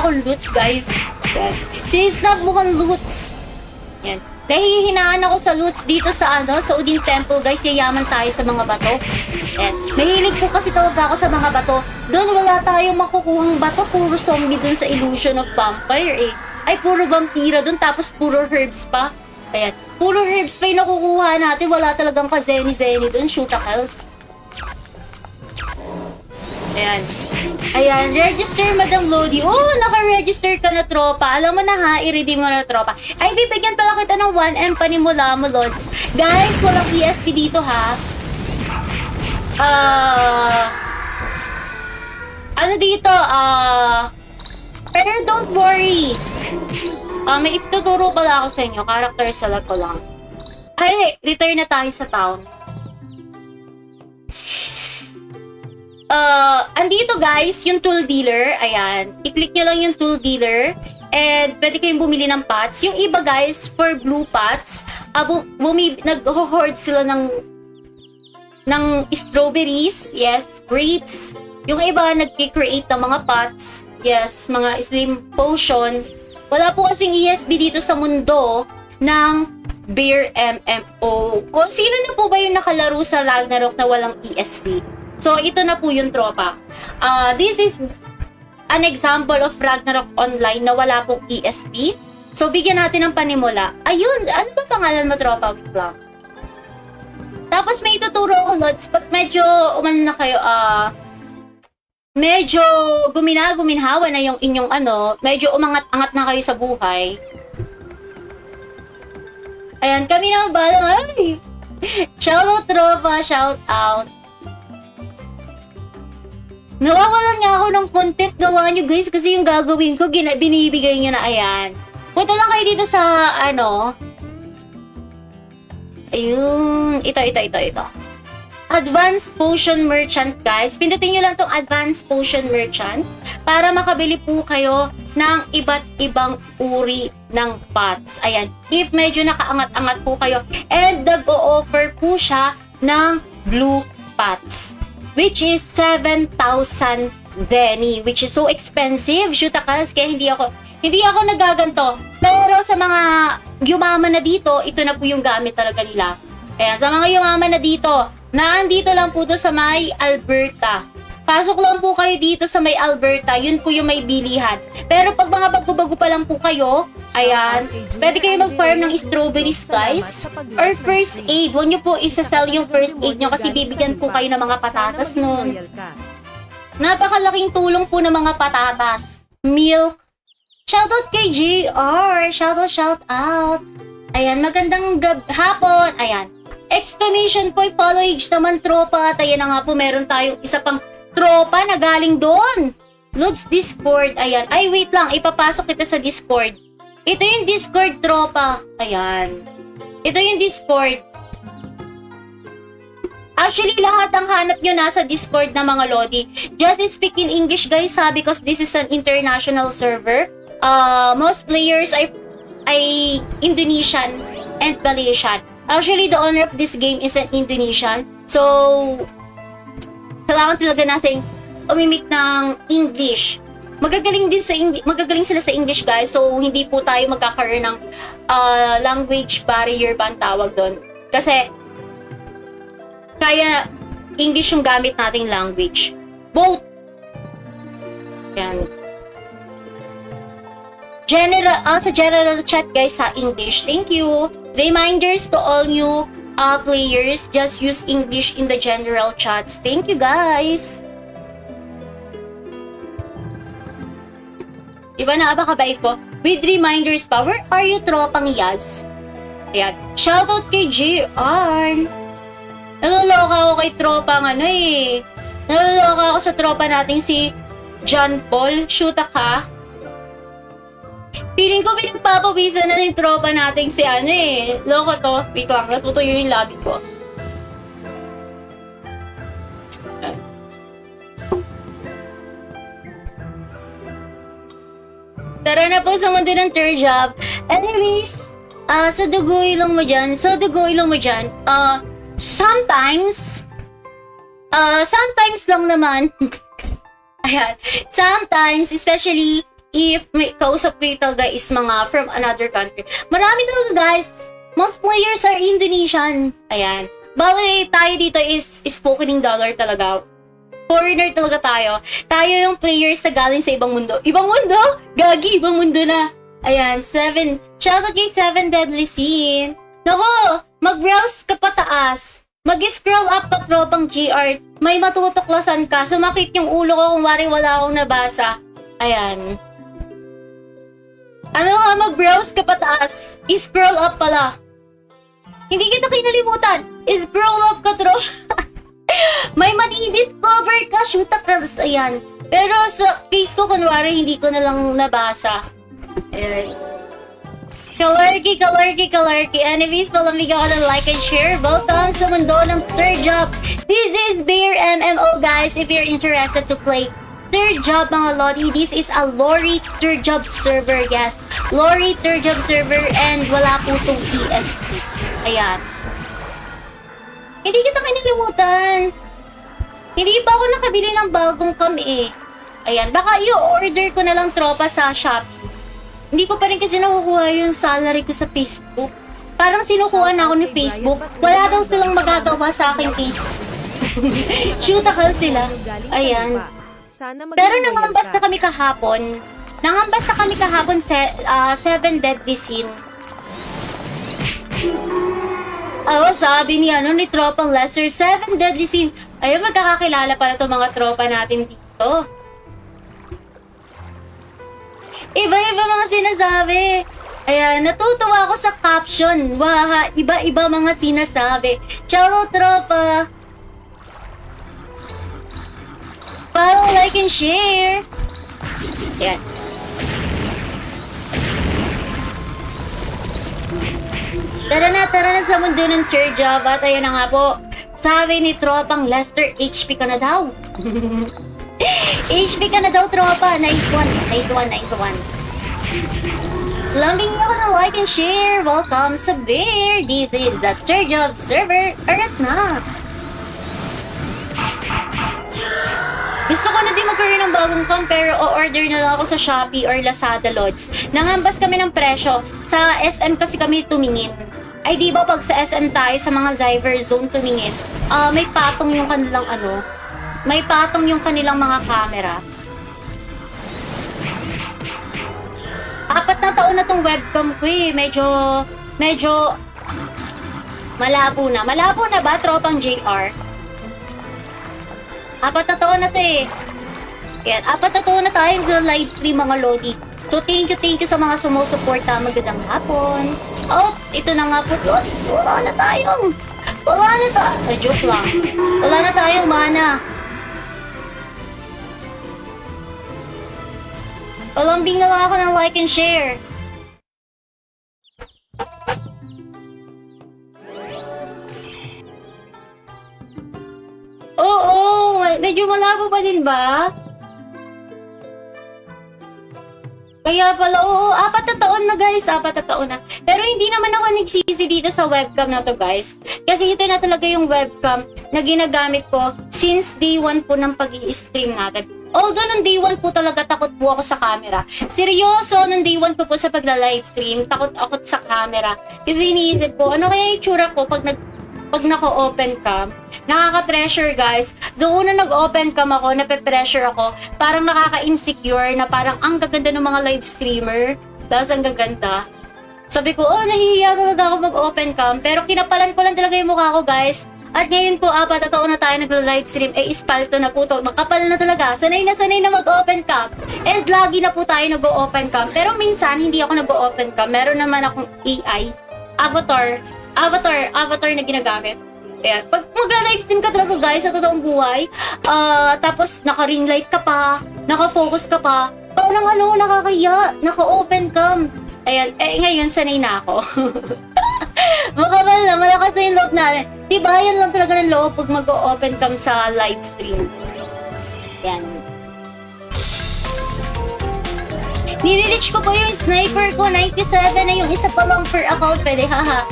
akong loots, guys. Yan. Si Snap mukhang loots. Yan. Nahihinaan ako sa loots dito sa sa Udin Temple, guys. Yayaman tayo sa mga bato. Yan. Mahilig po kasi talaga ako sa mga bato. Doon wala tayong makukuhang bato. Puro zombie doon sa Illusion of Vampire, eh. Ay, puro vampira doon, tapos puro herbs pa. Ayan. Puro herbs pa yung nakukuha natin. Wala talagang ka-zeni-zeni doon. Shoot-a-hells. Ayan. Ayan. Register, Madam Lodi. Oh, naka-register ka na, tropa. Alam mo na ha, i-redeem mo na, tropa. Ay, bibigyan pala kita ng 1M panimula mo, Lods. Guys, walang ESP dito, ha. Ano dito? Pero don't worry. May ituturo pala ako sa inyo. Character select ko lang. Ay, return na tayo sa town. Andito guys, yung tool dealer. Ayan. I-click nyo lang yung tool dealer. And pwede kayong bumili ng pots. Yung iba guys, for blue pots, nag-hoard sila ng strawberries. Yes, grapes. Yung iba, nag-create ng mga pots. Yes, mga slim potion. Wala po kasing ESB dito sa mundo ng Beer MMO. Kung sino na po ba yung nakalaro sa Ragnarok na walang ESB? So, ito na po yung tropa. This is an example of Ragnarok Online na wala pong ESB. So, bigyan natin ng panimula. Ayun, ano ba pangalan mo, tropa? Wait lang. Tapos may ituturo ko, Lods. Pag medyo, na kayo, medyo guminhawa na yung inyong medyo umangat-angat na kayo sa buhay. Ayan, kami na balang, ay! Shout out, tropa, shout out. Nawawalan nga ako ng content gawa nyo, guys, kasi yung gagawin ko, binibigay nyo na, ayan. Punta lang kayo dito sa, ayun, ito. Advanced Potion Merchant, guys. Pindutin nyo lang tong Advanced Potion Merchant para makabili po kayo ng iba't ibang uri ng pots. Ayan. If medyo nakaangat-angat po kayo. And nag-o-offer po siya ng blue pots, which is 7,000 Zeni, which is so expensive. Shoot akas, kaya hindi ako nagaganto. Pero sa mga yumaman na dito, ito na po yung gamit talaga nila. Kaya sa mga yumaman na dito, naandito lang po to sa may Alberta. Pasok lang po kayo dito sa may Alberta, yun po yung may bilihan. Pero pag mga bago-bago pa lang po kayo, ayan, pwede kayo mag-farm ng strawberries, guys. Or first aid. Huwag nyo po isa-sell yung first aid nyo kasi bibigyan po kayo ng mga patatas nun. Napakalaking tulong po ng mga patatas. Milk. Shoutout kay JR. Shoutout. Ayan, magandang hapon. Ayan. Exclamation point, follow age naman, tropa. At ayan na nga po, meron tayong isa pang tropa na galing doon. Lods Discord. Ayan. Ay, wait lang. Ipapasok kita sa Discord. Ito yung Discord, tropa. Ayan. Ito yung Discord. Actually, lahat ang hanap nyo nasa Discord na mga Lodi. Just speak in English, guys, ha, because this is an international server. Most players ay Indonesian and Malaysian. Actually, the owner of this game is an Indonesian. So, kailangan talaga natin umimik ng English. Magagaling sila sa English, guys. So, hindi po tayo magkakaroon ng language barrier ba ang tawag doon. Kasi, kaya English yung gamit nating language. Both. Yan. Sa general chat, guys, sa English. Thank you. Reminders to all new players, just use English in the general chats. Thank you, guys. Diba na ba kabait ko? With reminders pa, where are you, tropang Yaz? Ayan. Shoutout kay JR. Naloloka ako kay tropang Naloloka ako sa tropa nating si John Paul. Shoot ka. Feeling ko pinagpapawisan na yung tropa nating si Loko to. Wait lang, natutuyo yung labi ko. Tara na po sa mundo ng third job. Anyways, sa dugo ilong mo dyan, sometimes lang naman, ayan, sometimes, especially if may kausap ko yung talaga is mga from another country. Marami talaga guys. Most players are Indonesian. Ayan. Bale, tayo dito is spoken in dollar talaga. Foreigner talaga tayo. Tayo yung players na galing sa ibang mundo. Ibang mundo? Gagi, ibang mundo na. Ayan, 7. Shoutout kay 7 Deadly Sin. Nako, mag-browse ka pataas. Mag-scroll up pa tropang GR. May matutuklasan ka. Sumakit yung ulo ko kung wari wala akong nabasa. Ayan. Ano ka, mag-browse ka pataas. I-scroll up pala. Hindi kita kinalimutan. I-scroll up ka, tro. May madi-discover ka. Shootakals. Ayan. Pero sa case ko, kunwari, hindi ko na lang nabasa. Ayan. Kalarki. Anyways, palamiga ka ng like and share. Welcome sa mundo ng third job. This is Bear MMO, guys. If you're interested to play third job, mga lodi, this is a Lori third job server, yes. Lori third job server and wala po itong PSP. Ayan. Hindi kita kinalimutan. Hindi pa ako nakabili ng bagong cam eh. Ayan, baka i-order ko na lang tropa sa Shopee. Hindi ko pa rin kasi nakukuha yung salary ko sa Facebook. Parang sinukuha na ako ni Facebook. Wala daw silang magagawa sa aking Facebook. Shootakal sila. Ayan. Pero nangambas na kami kahapon. 7 Deadly Sin. Oh, sabi ni tropang Lester, 7 Deadly Sin. Ayun, magkakakilala pala itong mga tropa natin dito. Iba-iba mga sinasabi. Ayan, natutuwa ako sa caption. Waha, iba-iba mga sinasabi. Ciao, tropa. Follow, like, and share. Ayan. Tara na sa mundo ng third job. At ayan na nga po. Sabi ni tropang Lester, HP ka na daw. HP ka na daw, tropa. Nice one. Lambing ako na like and share. Welcome sa Bear. This is the third job server. Arat na. Gusto ko na din magkaroon ng bagong cam pero o-order na lang ako sa Shopee or Lazada Lods. Nangambas kami ng presyo. Sa SM kasi kami tumingin. Ay di ba pag sa SM tayo sa mga Zyber Zone tumingin, may patong yung kanilang may patong yung kanilang mga camera. 4 na taon na tong webcam ko eh. Medyo malabo na. Malabo na ba, tropang JR? 4 na taon na to eh. Yan, 4 na taon na tayong live stream, mga lodi. So, thank you sa mga sumusuporta. Magandang hapon. Oh, ito na nga po, Lods. Wala na tayong joke lang. Wala na tayong mana. Palambing na lang ako ng like and share. Oo, medyo malabo pa din ba? Kaya pala, oo, 4 na taon na guys, 4 na taon na. Pero hindi naman ako nagsisi dito sa webcam na to guys. Kasi ito na talaga yung webcam na ginagamit ko since day 1 po ng pag-i-stream natin. Although, nung day 1 po talaga takot po ako sa camera. Seryoso, nung day 1 ko po sa pagla-livestream, takot ako sa camera. Kasi iniisip ko, ano kaya yung tsura ko pag naka-open cam? Nakaka-pressure guys. Doon na nag-open cam ako, nape-pressure ako. Parang nakaka-insecure na parang ang gaganda ng mga live streamer. Tapos ang gaganda. Sabi ko, nahihiya talaga ako mag-open cam. Pero kinapalan ko lang talaga yung mukha ko guys. At ngayon po, 4 na taon na tayo nagla-livestream, ispalto na po to. Makapal na talaga. Sanay na mag-open cam. And lagi na po tayo nag-open cam. Pero minsan, hindi ako nag-open cam. Meron naman akong AI, avatar na ginagamit. Ayan. Pag magla-livestream ka talaga guys, sa totoong buhay, tapos naka-ring light ka pa, naka-focus ka pa, parang nakakahiya, naka-open cam. Ayan, ngayon sanay na ako. Makapal na, malakas na yung loob natin. Tibayan lang talaga ng loob pag mag-open cam sa live stream. Yan. Nilireach ko pa yung sniper ko. 97 na yung isa pa lang per account. Pwede, haha.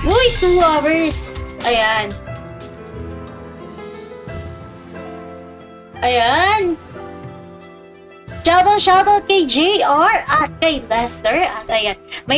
Uy, 2 hours. Ayan. Ayan. Shoutout kay JR at kay Lester. At ayan, may